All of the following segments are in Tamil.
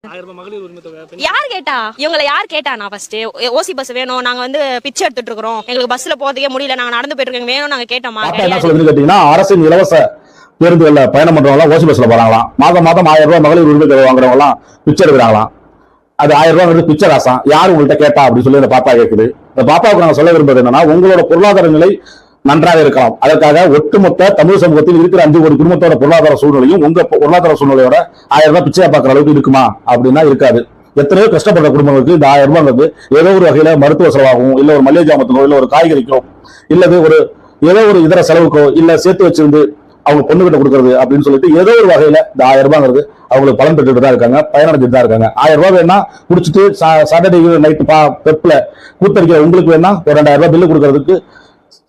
யார் கேட்டா? இவங்களை யார் கேட்டா? நான் ஃபர்ஸ்ட் ஓசி பஸ் வேணும், நாங்க வந்து பிச்சை எடுத்துட்டு இருக்கோம், எங்களுக்கு பஸ்ல போறதுக்கே முடியல, நாங்க நடந்து போயிட்டு இருக்கோம், வேணும் நாங்க கேட்டோமா? என்ன சொல்லுது கேட்டீங்கன்னா, அரசின் இலவச பேருந்துகள்ல பயணம் பண்றவங்க ஓசி பஸ்ல போறாங்களாம். மாதம் 1000 ரூபாய் மகளிர் உரிமை தொகை வாங்குறவங்க எல்லாம் பிச்சை எடுக்கிறாங்களாம். அது 1000 ரூபாய் பிச்சை ராசம். யாரு உங்கள்கிட்ட கேட்டா அப்படின்னு சொல்லி அந்த பாப்பா கேட்குது. இந்த பாப்பாவுக்கு நாங்க சொல்ல விரும்புறது என்னன்னா, உங்களோட பொருளாதார நிலை நன்றாக இருக்கலாம். அதற்காக ஒட்டுமொத்த தமிழ் சமூகத்தில் இருக்கிற 5 கோடி குடும்பத்தோட பொருளாதார சூழ்நிலையும் உங்க பொருளாதார சூழ்நிலையோட 1000 ரூபாய் பிச்சையா பாக்குற அளவுக்கு இருக்குமா அப்படின்னா இருக்காது. எத்தனையோ கஷ்டப்படுற குடும்பங்களுக்கு இந்த 1000 ரூபாய் ஏதோ ஒரு வகையில மருத்துவ செலவாகும், இல்ல ஒரு மளிகை ஜாமத்துக்கோ, இல்ல ஒரு காய்கறிக்கோ, இல்லது ஒரு ஏதோ ஒரு இதர செலவுக்கோ, இல்ல சேர்த்து வச்சிருந்து அவங்க பொண்ணுகிட்ட கொடுக்கறது அப்படின்னு சொல்லிட்டு ஏதோ ஒரு வகையில இந்த 1000 ரூபாங்கிறது அவங்களுக்கு பலன் பெற்றுட்டு தான் இருக்காங்க, பயனடைஞ்சிட்டு தான் இருக்காங்க. 1000 ரூபாய் வேணா குடிச்சிட்டு சாட்டர்டே நைட்டு பெப்ல கூத்தடிக்கிற உங்களுக்கு வேணா ஒரு 2000 ரூபாய் பில்லு கொடுக்கறதுக்கு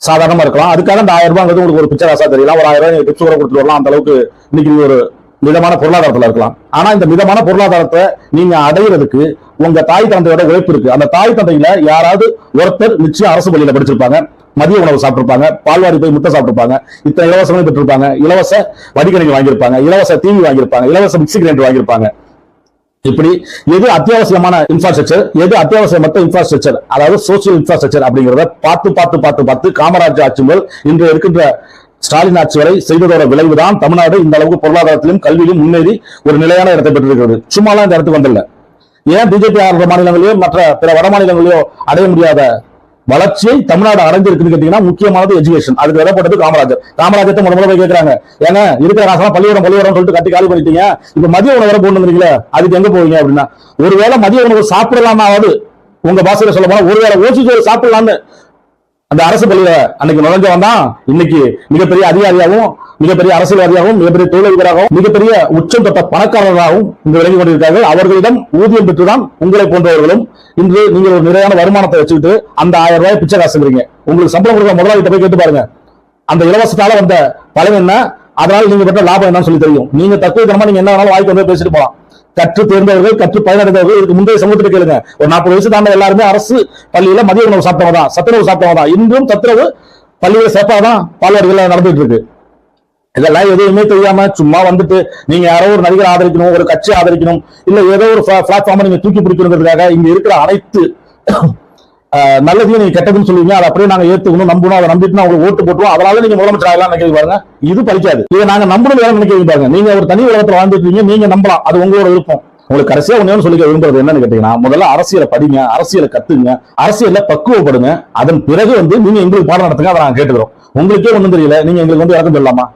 சாதாரணமா இருக்கலாம். அதுக்காக இந்த 1000 ரூபாய் உங்களுக்கு ஒரு பிச்சை ராசா தெரியலாம். ஒரு 1000 ரூபாய் டிப்ஸ் கூட கொடுத்துட்டு வரலாம். அந்த அளவுக்கு இன்னைக்கு ஒரு மிதமான பொருளாதாரத்துல இருக்கலாம். ஆனா இந்த மிதமான பொருளாதாரத்தை நீங்க அடையிறதுக்கு உங்க தாய் தந்தையோட உழைப்பு இருக்கு. அந்த தாய் தந்தையில யாராவது ஒருத்தர் நிச்சயம் அரசு பள்ளியில படிச்சிருப்பாங்க, மதிய உணவு சாப்பிட்டிருப்பாங்க, பால்வாடி போய் முட்டை சாப்பிட்டிருப்பாங்க, இத்தனை இலவசமே பெற்றிருப்பாங்க, இலவச வடிகணிகள் வாங்கியிருப்பாங்க, இலவச டிவி வாங்கியிருப்பாங்க, இலவச மிக்சி கிரைண்டர் வாங்கியிருப்பாங்க. இப்படி எது அத்தியாவசியமான இன்ஃப்ராஸ்ட்ரக்சர், எது அத்தியாவசியமற்ற இன்ஃப்ராஸ்ட்ரக்சர், அதாவது சோசியல் இன்ஃப்ராஸ்ட்ரக்சர் அப்படிங்கிறத பார்த்து காமராஜ் ஆட்சி முதல் இன்று இருக்கின்ற ஸ்டாலின் ஆட்சி வரை செய்ததோட விளைவுதான் தமிழ்நாடு இந்த அளவுக்கு பொருளாதாரத்திலும் கல்வியிலும் முன்னேறி ஒரு நிலையான இடத்தை பெற்றிருக்கிறது. சும்மாலாம் இந்த இடத்துக்கு வந்துடல. ஏன் பிஜேபி ஆளுற மாநிலங்களையோ மற்ற பிற வட மாநிலங்களையோ அடைய முடியாத வளர்ச்சியை தமிழ்நாடு அடைஞ்சிருக்குன்னு கேட்டீங்கன்னா முக்கியமானது எஜுகேஷன். அதுக்கு விதப்பட்டது காமராஜத்தை முதல்ல போய் கேட்கறாங்க, ஏங்க இருக்கிற காசெல்லாம் பள்ளிக்கூடம் சொல்லிட்டு கட்டி காலி பண்ணிட்டீங்க, இப்ப மதிய உணவு வர போட்டுங்களே, அதுக்கு எங்க போவீங்க அப்படின்னா, ஒருவேளை மதிய உணவு சாப்பிடலாமாவது உங்க பாசையில சொல்ல போனா ஒருவேளை ஓசி சோறு சாப்பிடலான்னு அந்த அரசு பள்ளியில அன்னைக்கு நுழைஞ்சவன் தான் இன்னைக்கு மிகப்பெரிய அதிகாரியாகவும், மிகப்பெரிய அரசியல்வாதியாகவும், மிகப்பெரிய தொழிலதிபராகவும், மிகப்பெரிய உச்சம் தொட்ட பணக்காரர்களாகவும் இங்கு விளங்கி கொண்டிருக்கார்கள். அவர்களிடம் ஊதியம் பெற்றுதான் உங்களை போன்றவர்களும் இன்று நீங்கள் ஒரு நிறையான வருமானத்தை வச்சுக்கிட்டு அந்த 1000 ரூபாய் பிச்சை காசுங்கிறீங்க. உங்களுக்கு சம்பளம் கொடுக்க முதலாளிகிட்ட போய் கேட்டு பாருங்க, அந்த இலவசத்தால வந்த பலன் என்ன, அதனால நீங்க பெற்ற லாபம் என்னன்னு சொல்லி தெரியும். நீங்க தத்துவமா நீங்க என்ன வேணாலும் வாய்க்கு வந்து பேசிட்டு போலாம். கற்று தேர்ந்தவர்கள், கற்று பயனடைந்தவர்கள், இதுக்கு முந்தைய சமூகத்தில் கேளுங்க, ஒரு 40 வயசு தாண்ட எல்லாருமே அரசு பள்ளியில மதிய உணவு சாப்பிட்டவங்க தான், சத்துணவு சாப்பிட்டவங்க தான். இன்றும் சத்துணவு பள்ளியில சேர்ப்பாதான் பால்வாடிகள் நடந்துட்டு இருக்கு. இதெல்லாம் எதுவுமே தெரியாம சும்மா வந்துட்டு நீங்க யாரோ ஒரு நடிகர் ஆதரிக்கணும், ஒரு கட்சி ஆதரிக்கணும், இல்ல ஏதோ ஒரு பிளாட்ஃபார்ம் நீங்க தூக்கி பிடிக்கணுங்கிறதுக்காக இங்க இருக்கிற அனைத்து நல்லதையும் நீங்க கெட்டதுன்னு சொல்லுவீங்க. அதை அப்படியே நாங்க ஏத்துக்கணும், நம்பணும், அதை நம்பிட்டு உங்களுக்கு ஓட்டு போட்டுவோம், அதனால நீங்க முதலமைச்சர் ஆகலாம் நினைக்கிறீங்க பாருங்க. இது பலிக்காது. இதை நாங்க நம்பணும் வேற நினைக்கிறீங்க பாருங்க. நீங்க ஒரு தனி உலகத்துல வாழ்ந்துட்டு இருக்கீங்க, நீங்க நம்பலாம், அது உங்களோட விருப்பம். உங்களுக்கு கடைசியா ஒண்ணு சொல்லிக்க விரும்புறது என்னன்னு கேட்டீங்கன்னா, முதல்ல அரசியலை படிங்க, அரசியலை கத்துங்க, அரசியல்ல பக்குவப்படுங்க. அதன் பிறகு நீங்க எங்களுக்கு பாடம் நடத்துங்க, அதை நாங்க கேட்டுக்கிறோம். உங்களுக்கே ஒண்ணும் தெரியல, நீங்க எங்களுக்கு இறக்கம் சொல்லலாமா?